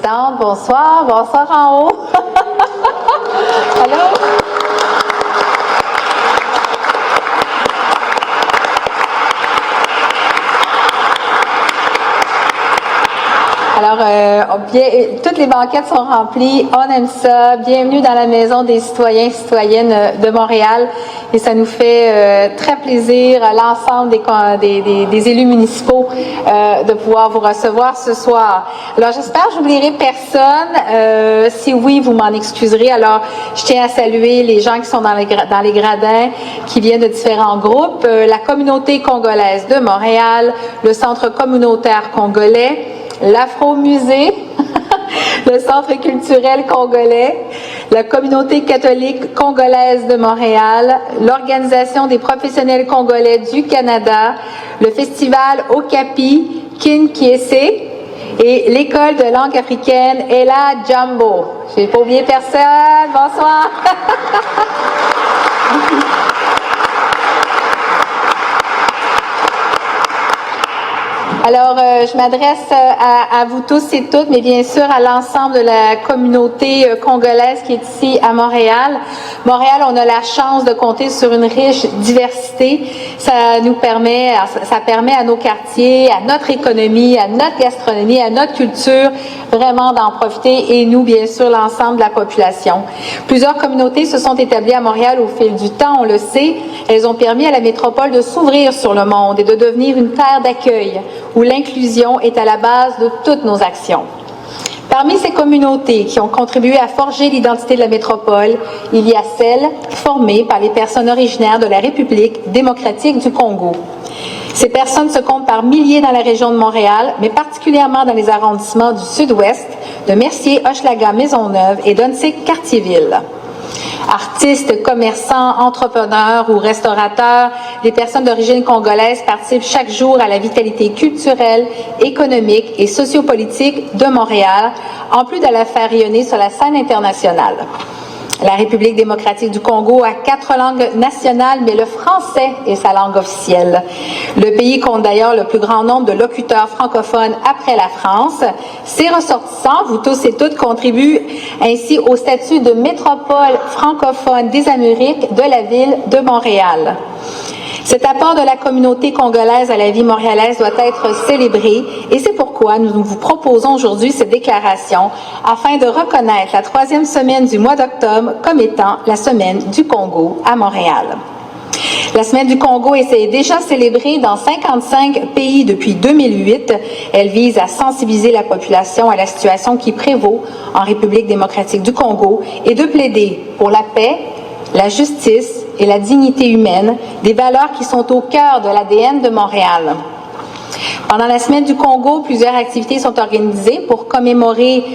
présidente. Bonsoir. Bonsoir en haut. Allô? Alors, toutes les banquettes sont remplies. On aime ça. Bienvenue dans la maison des citoyens et citoyennes de Montréal. Et ça nous fait très plaisir, l'ensemble des élus municipaux, de pouvoir vous recevoir ce soir. Alors, j'espère que je n'oublierai personne. Si oui, vous m'en excuserez. Alors, je tiens à saluer les gens qui sont dans les gradins, qui viennent de différents groupes. La communauté congolaise de Montréal, le Centre communautaire congolais, l'Afro-Musée, le Centre culturel congolais, la communauté catholique congolaise de Montréal, l'Organisation des professionnels congolais du Canada, le Festival Okapi Kinshasa et l'École de langue africaine Ella Jumbo. Je n'ai pas oublié personne. Bonsoir. Alors, je m'adresse à vous tous et toutes, mais bien sûr à l'ensemble de la communauté congolaise qui est ici à Montréal. Montréal, on a la chance de compter sur une riche diversité. Ça permet à nos quartiers, à notre économie, à notre gastronomie, à notre culture, vraiment d'en profiter, et nous, bien sûr, l'ensemble de la population. Plusieurs communautés se sont établies à Montréal au fil du temps, on le sait. Elles ont permis à la métropole de s'ouvrir sur le monde et de devenir une terre d'accueil, où l'inclusion est à la base de toutes nos actions. Parmi ces communautés qui ont contribué à forger l'identité de la métropole, il y a celles formées par les personnes originaires de la République démocratique du Congo. Ces personnes se comptent par milliers dans la région de Montréal, mais particulièrement dans les arrondissements du Sud-Ouest, de Mercier, Hochelaga, Maisonneuve et d'Onsic-Cartierville. Artistes, commerçants, entrepreneurs ou restaurateurs, les personnes d'origine congolaise participent chaque jour à la vitalité culturelle, économique et sociopolitique de Montréal, en plus de la faire rayonner sur la scène internationale. La République démocratique du Congo a 4 langues nationales, mais le français est sa langue officielle. Le pays compte d'ailleurs le plus grand nombre de locuteurs francophones après la France. Ses ressortissants, vous tous et toutes, contribuent ainsi au statut de métropole francophone des Amériques de la ville de Montréal. Cet apport de la communauté congolaise à la vie montréalaise doit être célébré, et c'est pourquoi nous vous proposons aujourd'hui cette déclaration afin de reconnaître la 3e semaine du mois d'octobre comme étant la semaine du Congo à Montréal. La semaine du Congo est déjà célébrée dans 55 pays depuis 2008. Elle vise à sensibiliser la population à la situation qui prévaut en République démocratique du Congo et de plaider pour la paix, la justice et la dignité humaine, des valeurs qui sont au cœur de l'ADN de Montréal. Pendant la semaine du Congo, plusieurs activités sont organisées pour commémorer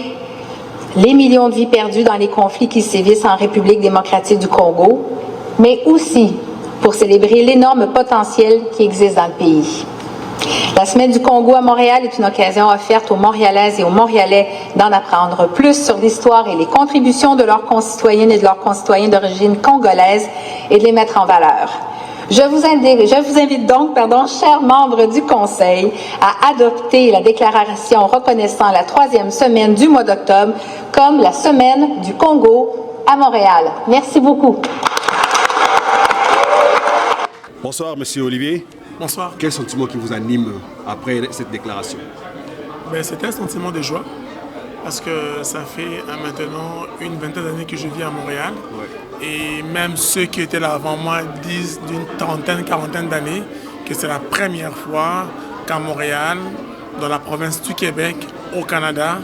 les millions de vies perdues dans les conflits qui sévissent en République démocratique du Congo, mais aussi pour célébrer l'énorme potentiel qui existe dans le pays. La Semaine du Congo à Montréal est une occasion offerte aux Montréalaises et aux Montréalais d'en apprendre plus sur l'histoire et les contributions de leurs concitoyennes et de leurs concitoyens d'origine congolaise et de les mettre en valeur. Je vous invite donc, chers membres du Conseil, à adopter la déclaration reconnaissant la 3e semaine du mois d'octobre comme la Semaine du Congo à Montréal. Merci beaucoup. Bonsoir, Monsieur Olivier. Bonsoir. Quel sentiment qui vous anime après cette déclaration? C'est un sentiment de joie parce que ça fait maintenant une vingtaine d'années que je vis à Montréal. Ouais. Et même ceux qui étaient là avant moi disent d'une trentaine, quarantaine d'années que c'est la première fois qu'à Montréal, dans la province du Québec, au Canada,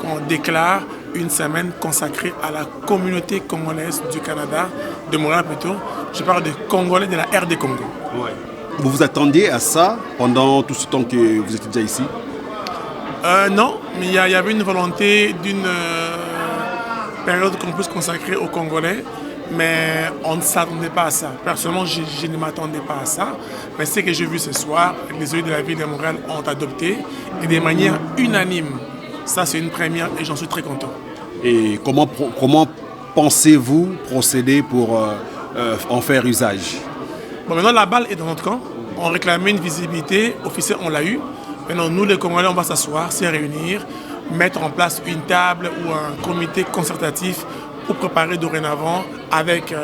qu'on déclare une semaine consacrée à la communauté congolaise du Canada, de Montréal plutôt. Je parle de Congolais de la RD Congo. Ouais. Vous vous attendiez à ça pendant tout ce temps que vous étiez déjà ici? Non, mais il y avait une volonté d'une période qu'on puisse consacrer aux Congolais, mais on ne s'attendait pas à ça. Personnellement, je ne m'attendais pas à ça, mais ce que j'ai vu ce soir, les élus de la ville de Montréal ont adopté, et de manière unanime. Ça, c'est une première et j'en suis très content. Et comment pensez-vous procéder pour en faire usage? Bon, maintenant, la balle est dans notre camp. On réclamait une visibilité. Officielle, on l'a eu. Maintenant, nous, les Congolais, on va s'asseoir, se réunir, mettre en place une table ou un comité concertatif pour préparer dorénavant avec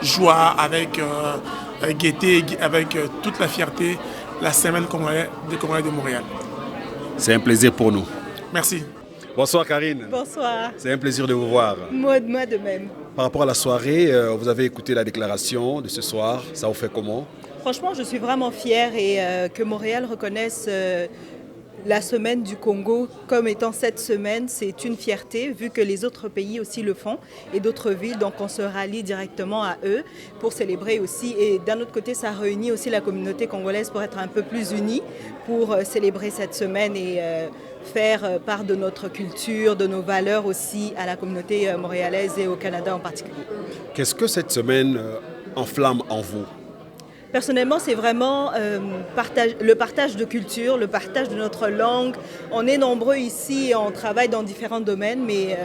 joie, avec gaieté, avec toute la fierté, la semaine des Congolais de Montréal. C'est un plaisir pour nous. Merci. Bonsoir Karine. Bonsoir. C'est un plaisir de vous voir. Moi de même. Par rapport à la soirée, vous avez écouté la déclaration de ce soir. Ça vous fait comment? Franchement, je suis vraiment fière et que Montréal reconnaisse la semaine du Congo comme étant cette semaine, c'est une fierté vu que les autres pays aussi le font et d'autres villes, donc on se rallie directement à eux pour célébrer aussi. Et d'un autre côté, ça réunit aussi la communauté congolaise pour être un peu plus unie, pour célébrer cette semaine et faire part de notre culture, de nos valeurs aussi à la communauté montréalaise et au Canada en particulier. Qu'est-ce que cette semaine enflamme en vous? Personnellement, c'est vraiment le partage de culture, le partage de notre langue. On est nombreux ici et on travaille dans différents domaines, mais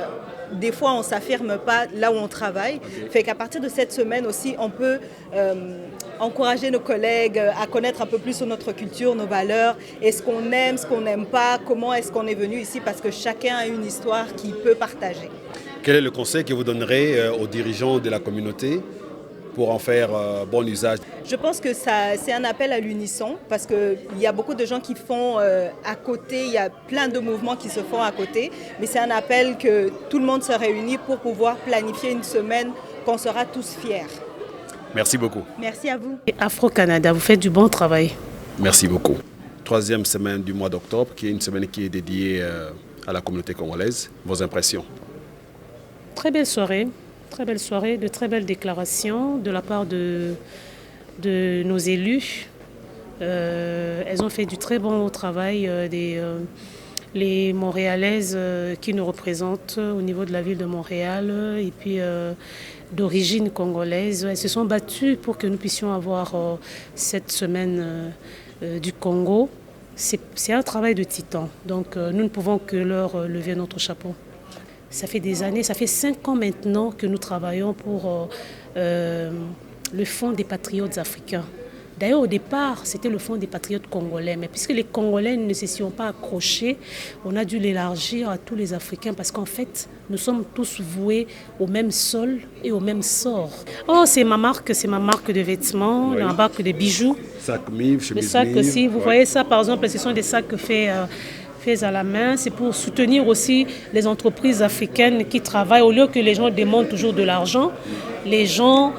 des fois, on ne s'affirme pas là où on travaille. Fait qu'à partir de cette semaine aussi, on peut encourager nos collègues à connaître un peu plus sur notre culture, nos valeurs, et ce qu'on aime, ce qu'on n'aime pas, comment est-ce qu'on est venu ici, parce que chacun a une histoire qu'il peut partager. Quel est le conseil que vous donnerez aux dirigeants de la communauté pour en faire bon usage? Je pense que c'est un appel à l'unisson parce qu'il y a beaucoup de gens qui font à côté, il y a plein de mouvements qui se font à côté, mais c'est un appel que tout le monde se réunit pour pouvoir planifier une semaine qu'on sera tous fiers. Merci beaucoup. Merci à vous. Afro-Canada, vous faites du bon travail. Merci beaucoup. Troisième semaine du mois d'octobre, qui est une semaine qui est dédiée à la communauté congolaise. Vos impressions? Très belle soirée, de très belles déclarations de la part de nos élus. Elles ont fait du très bon travail, les Montréalaises qui nous représentent au niveau de la ville de Montréal et puis d'origine congolaise. Elles se sont battues pour que nous puissions avoir cette semaine du Congo. C'est un travail de titan, donc nous ne pouvons que leur lever notre chapeau. Ça fait des années, ça fait 5 ans maintenant que nous travaillons pour le Fonds des patriotes africains. D'ailleurs, au départ, c'était le Fonds des patriotes congolais. Mais puisque les Congolais ne se sont pas accrochés, on a dû l'élargir à tous les Africains parce qu'en fait, nous sommes tous voués au même sol et au même sort. Oh, c'est ma marque de vêtements, Oui. ma marque de bijoux. Sac Miv, chemise Les sacs Miv. aussi, vous voyez ça par exemple, ce sont des sacs faits à la main. C'est pour soutenir aussi les entreprises africaines qui travaillent. Au lieu que les gens demandent toujours de l'argent, les gens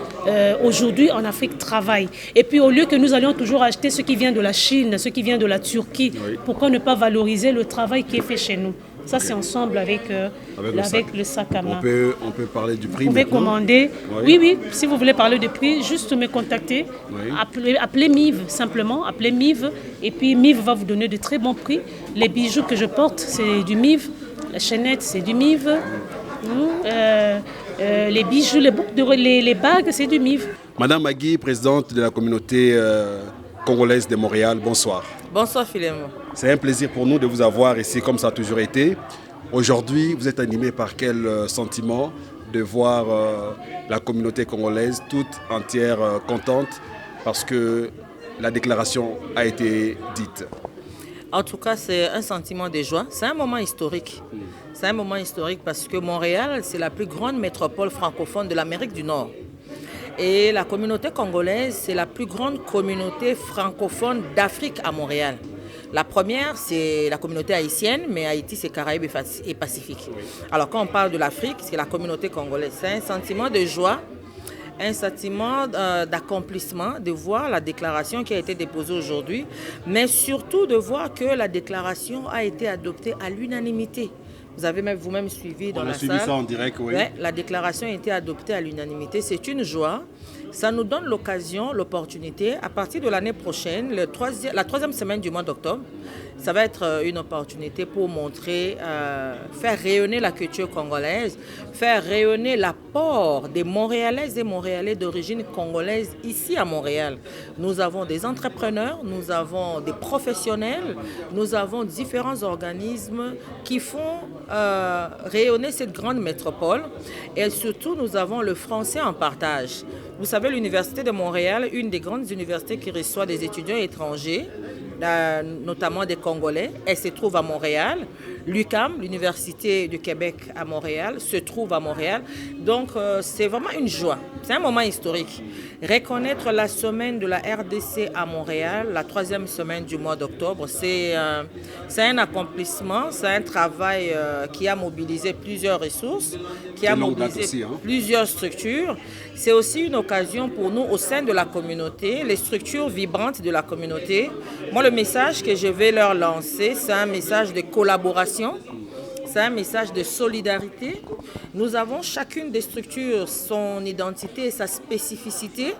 aujourd'hui en Afrique travaillent. Et puis au lieu que nous allions toujours acheter ce qui vient de la Chine, ce qui vient de la Turquie, Oui. Pourquoi ne pas valoriser le travail qui est fait chez nous? Ça, c'est ensemble avec le sac à main. On peut parler du prix Vous pouvez maintenant. commander. Oui. Oui, si vous voulez parler de prix, juste me contacter. Oui. Appelez Miv, simplement. Appelez Miv. Et puis Miv va vous donner de très bons prix. Les bijoux que je porte, c'est du Miv. La chaînette, c'est du Miv. Les bijoux, les bagues, c'est du Miv. Madame Magui, présidente de la communauté congolaise de Montréal, bonsoir. Bonsoir Philémon. C'est un plaisir pour nous de vous avoir ici comme ça a toujours été. Aujourd'hui, vous êtes animé par quel sentiment de voir la communauté congolaise toute entière contente parce que la déclaration a été dite? En tout cas, c'est un sentiment de joie. C'est un moment historique. C'est un moment historique parce que Montréal, c'est la plus grande métropole francophone de l'Amérique du Nord. Et la communauté congolaise, c'est la plus grande communauté francophone d'Afrique à Montréal. La première, c'est la communauté haïtienne, mais Haïti, c'est Caraïbes et Pacifique. Alors, quand on parle de l'Afrique, c'est la communauté congolaise. C'est un sentiment de joie, un sentiment d'accomplissement, de voir la déclaration qui a été déposée aujourd'hui, mais surtout de voir que la déclaration a été adoptée à l'unanimité. Vous avez même vous-même suivi dans la salle. On a suivi ça en direct, oui. Ouais, la déclaration a été adoptée à l'unanimité. C'est une joie. Ça nous donne l'occasion, l'opportunité, à partir de l'année prochaine, la troisième semaine du mois d'octobre, ça va être une opportunité pour montrer, faire rayonner la culture congolaise, faire rayonner l'apport des Montréalaises et Montréalais d'origine congolaise ici à Montréal. Nous avons des entrepreneurs, nous avons des professionnels, nous avons différents organismes qui font rayonner cette grande métropole et surtout nous avons le français en partage. Vous savez, l'Université de Montréal, une des grandes universités qui reçoit des étudiants étrangers, notamment des Congolais, elle se trouve à Montréal. L'UQAM, l'Université du Québec à Montréal, se trouve à Montréal. Donc, c'est vraiment une joie. C'est un moment historique. Reconnaître la semaine de la RDC à Montréal, la 3e semaine du mois d'octobre, c'est un accomplissement, c'est un travail qui a mobilisé plusieurs ressources, qui a mobilisé aussi, plusieurs structures. C'est aussi une occasion pour nous, au sein de la communauté, les structures vibrantes de la communauté. Moi, le message que je vais leur lancer, c'est un message de collaboration. C'est un message de solidarité. Nous avons chacune des structures son identité et sa spécificité,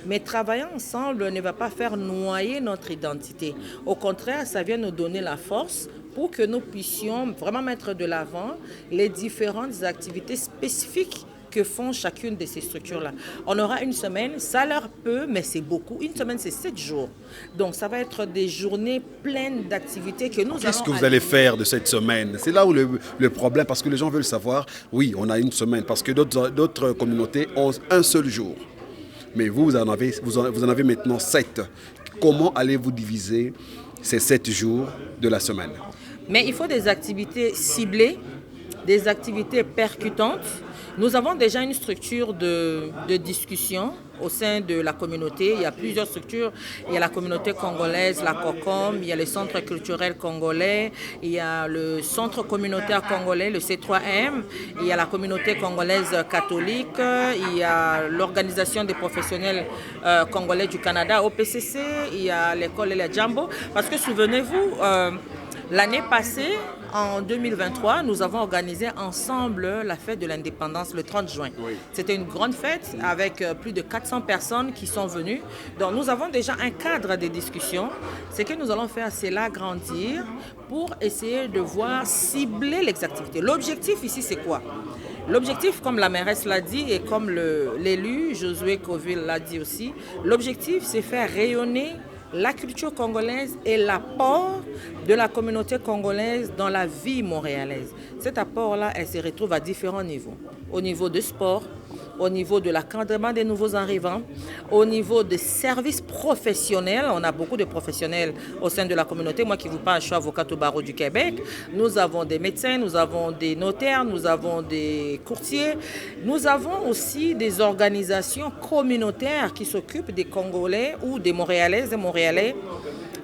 mais travailler ensemble ne va pas faire noyer notre identité. Au contraire, ça vient nous donner la force pour que nous puissions vraiment mettre de l'avant les différentes activités spécifiques que font chacune de ces structures-là. On aura une semaine, ça leur peut, mais c'est beaucoup. Une semaine, c'est 7 jours. Donc, ça va être des journées pleines d'activités que nous allons... Qu'est-ce que vous allez faire de cette semaine? C'est là où le problème, parce que les gens veulent savoir, oui, on a une semaine, parce que d'autres communautés ont un seul jour. Mais vous en avez maintenant 7. Comment allez-vous diviser ces 7 jours de la semaine? Mais il faut des activités ciblées, des activités percutantes. Nous avons déjà une structure de discussion au sein de la communauté. Il y a plusieurs structures. Il y a la communauté congolaise, la COCOM, il y a le centre culturel congolais, il y a le centre communautaire congolais, le C3M, il y a la communauté congolaise catholique, il y a l'organisation des professionnels congolais du Canada, OPCC, il y a l'école El Jambo. Parce que souvenez-vous, l'année passée, en 2023, nous avons organisé ensemble la fête de l'indépendance le 30 juin. Oui. C'était une grande fête avec plus de 400 personnes qui sont venues. Donc nous avons déjà un cadre de discussion. Ce que nous allons faire, c'est l'agrandir pour essayer de voir cibler les activités. L'objectif ici, c'est quoi? L'objectif, comme la mairesse l'a dit et comme l'élu Josué Coville l'a dit aussi, l'objectif, c'est faire rayonner la culture congolaise et l'apport de la communauté congolaise dans la vie montréalaise. Cet apport-là, elle se retrouve à différents niveaux. Au niveau du sport, au niveau de l'encadrement des nouveaux arrivants, au niveau des services professionnels. On a beaucoup de professionnels au sein de la communauté. Moi qui vous parle, je suis avocate au barreau du Québec. Nous avons des médecins, nous avons des notaires, nous avons des courtiers. Nous avons aussi des organisations communautaires qui s'occupent des Congolais ou des Montréalaises et Montréalais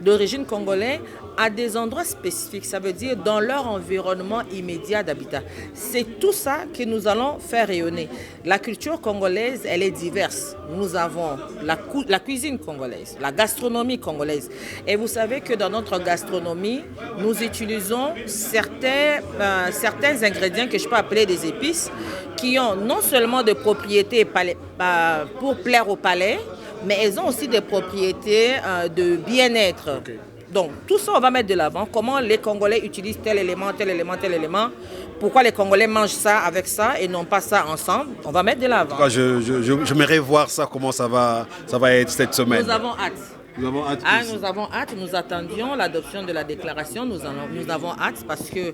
d'origine congolaise à des endroits spécifiques, ça veut dire dans leur environnement immédiat d'habitat. C'est tout ça que nous allons faire rayonner. La culture congolaise, elle est diverse. Nous avons la cuisine congolaise, la gastronomie congolaise. Et vous savez que dans notre gastronomie, nous utilisons certains ingrédients que je peux appeler des épices, qui ont non seulement des propriétés pour plaire au palais, mais elles ont aussi des propriétés de bien-être. Okay. Donc, tout ça, on va mettre de l'avant. Comment les Congolais utilisent tel élément, tel élément, tel élément. Pourquoi les Congolais mangent ça avec ça et non pas ça ensemble. On va mettre de l'avant. En tout cas, j'aimerais voir ça, comment ça va être cette semaine. Nous avons hâte. Nous avons hâte. Nous avons hâte. Nous attendions l'adoption de la déclaration. Nous avons hâte parce que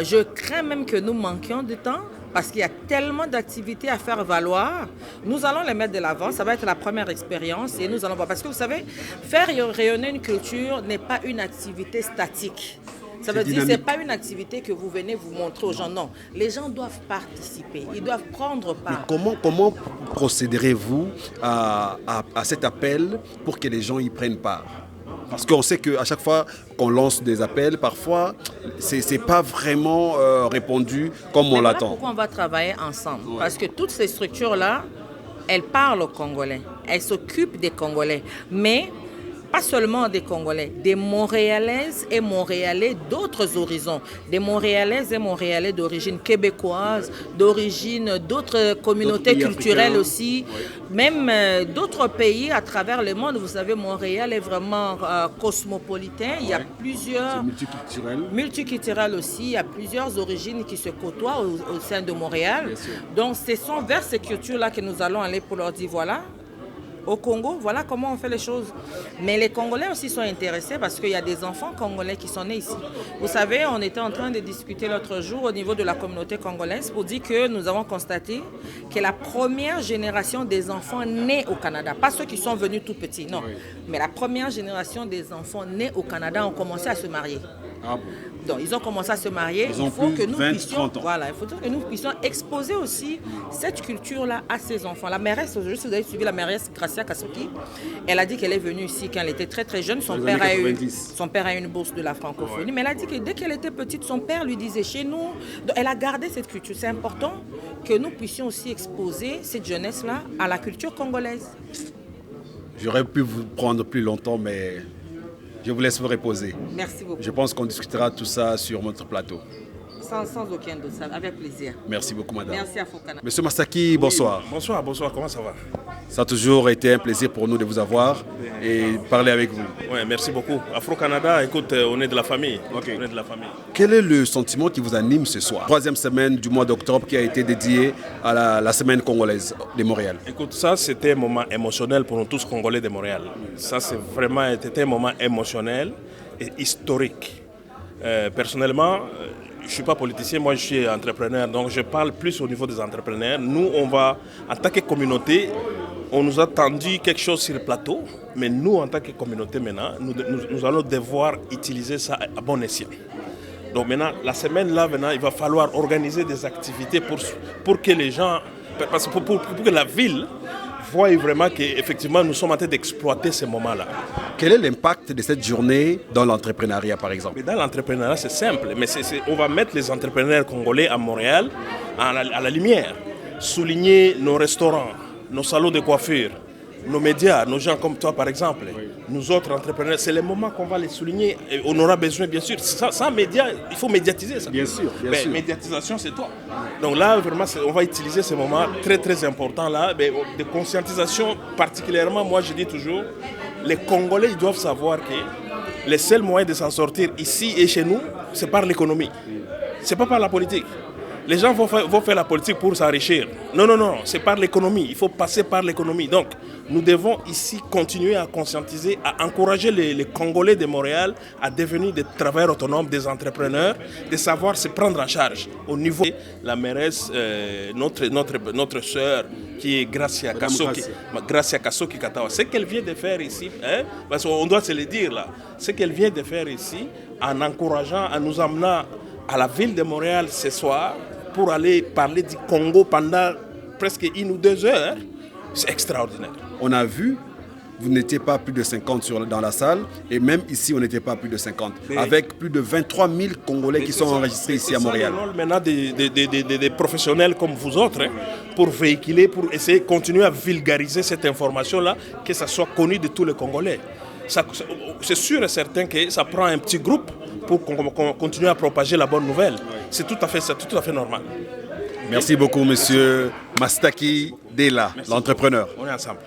je crains même que nous manquions de temps. Parce qu'il y a tellement d'activités à faire valoir. Nous allons les mettre de l'avant. Ça va être la première expérience et nous allons voir. Parce que vous savez, faire rayonner une culture n'est pas une activité statique. Ça veut dire que ce n'est pas une activité que vous venez vous montrer aux gens. Non, les gens doivent participer. Ils doivent prendre part. Mais comment procéderez-vous à cet appel pour que les gens y prennent part ? Parce qu'on sait qu'à chaque fois qu'on lance des appels, parfois, c'est pas vraiment répondu comme on l'attend. Pourquoi on va travailler ensemble? Ouais. Parce que toutes ces structures-là, elles parlent aux Congolais. Elles s'occupent des Congolais. Mais pas seulement des Congolais, des Montréalaises et Montréalais d'autres horizons, des Montréalaises et Montréalais d'origine québécoise, d'origine d'autres communautés culturelles africains, aussi, même d'autres pays à travers le monde. Vous savez, Montréal est vraiment cosmopolitain. Il y a plusieurs... multiculturel aussi. Il y a plusieurs origines qui se côtoient au sein de Montréal. Donc, ce sont vers ces cultures-là que nous allons aller pour leur dire, voilà, au Congo, voilà comment on fait les choses. Mais les Congolais aussi sont intéressés parce qu'il y a des enfants congolais qui sont nés ici. Vous savez, on était en train de discuter l'autre jour au niveau de la communauté congolaise pour dire que nous avons constaté que la première génération des enfants nés au Canada, pas ceux qui sont venus tout petits, non, mais la première génération des enfants nés au Canada ont commencé à se marier. Ah bon. Donc, ils ont commencé à se marier. Ils ont plus de 20-30 ans. Voilà, il faut que nous puissions exposer aussi cette culture-là à ces enfants. La mairesse, aujourd'hui, si vous avez suivi la mairesse Gracia Kasoki, elle a dit qu'elle est venue ici quand elle était très très jeune. Son père a eu une bourse de la francophonie. Ouais. Mais elle a dit que dès qu'elle était petite, son père lui disait chez nous. Donc, elle a gardé cette culture. C'est important que nous puissions aussi exposer cette jeunesse-là à la culture congolaise. J'aurais pu vous prendre plus longtemps, mais je vous laisse vous reposer. Merci beaucoup. Je pense qu'on discutera tout ça sur notre plateau. Sans aucun doute, avec plaisir. Merci beaucoup, madame. Merci à Fokana. Monsieur Mastaki, bonsoir. Oui, bonsoir, comment ça va? Ça a toujours été un plaisir pour nous de vous avoir et parler avec vous. Oui, merci beaucoup. Afro-Canada, écoute, on est de la famille. Okay. On est de la famille. Quel est le sentiment qui vous anime ce soir? Troisième semaine du mois d'octobre qui a été dédiée à la semaine congolaise de Montréal. Écoute, ça c'était un moment émotionnel pour nous tous Congolais de Montréal. Ça c'est vraiment été un moment émotionnel et historique. Personnellement, je ne suis pas politicien, moi je suis entrepreneur, donc je parle plus au niveau des entrepreneurs. Nous, on va, en tant que communauté, on nous a tendu quelque chose sur le plateau, mais nous, en tant que communauté maintenant, nous allons devoir utiliser ça à bon escient. Donc maintenant, la semaine là, maintenant, il va falloir organiser des activités pour que les gens, parce que pour que la ville voit vraiment qu'effectivement nous sommes en train d'exploiter ces moments-là. Quel est l'impact de cette journée dans l'entrepreneuriat, par exemple? Mais dans l'entrepreneuriat, c'est simple, mais on va mettre les entrepreneurs congolais à Montréal à la lumière, souligner nos restaurants, nos salons de coiffure, nos médias, nos gens comme toi par exemple, oui. Nous autres entrepreneurs, c'est le moment qu'on va les souligner et on aura besoin bien sûr. Sans médias, il faut médiatiser ça. Bien sûr. Médiatisation, c'est toi. Donc là, vraiment, on va utiliser ces moments très très importants là, de conscientisation particulièrement. Moi, je dis toujours, les Congolais ils doivent savoir que les seuls moyens de s'en sortir ici et chez nous, c'est par l'économie. C'est pas par la politique. Les gens vont faire la politique pour s'enrichir. Non, c'est par l'économie. Il faut passer par l'économie. Donc, nous devons ici continuer à conscientiser, à encourager les Congolais de Montréal à devenir des travailleurs autonomes, des entrepreneurs, de savoir se prendre en charge. Au niveau de la mairesse, notre sœur, qui est Gracia Kasoki Katawa, ce qu'elle vient de faire ici, parce qu'on doit se le dire là, ce qu'elle vient de faire ici, en encourageant, en nous amenant à la ville de Montréal ce soir, pour aller parler du Congo pendant presque 1 ou 2 heures, c'est extraordinaire. On a vu, vous n'étiez pas plus de 50 dans la salle, et même ici, on n'était pas plus de 50, avec plus de 23 000 Congolais qui sont enregistrés ici à Montréal. C'est le rôle maintenant des professionnels comme vous autres, pour véhiculer, pour essayer de continuer à vulgariser cette information-là, que ça soit connu de tous les Congolais. C'est sûr et certain que ça prend un petit groupe pour qu'on continue à propager la bonne nouvelle. C'est tout à fait normal. Merci beaucoup, monsieur Mastaki Dela, l'entrepreneur. On est ensemble.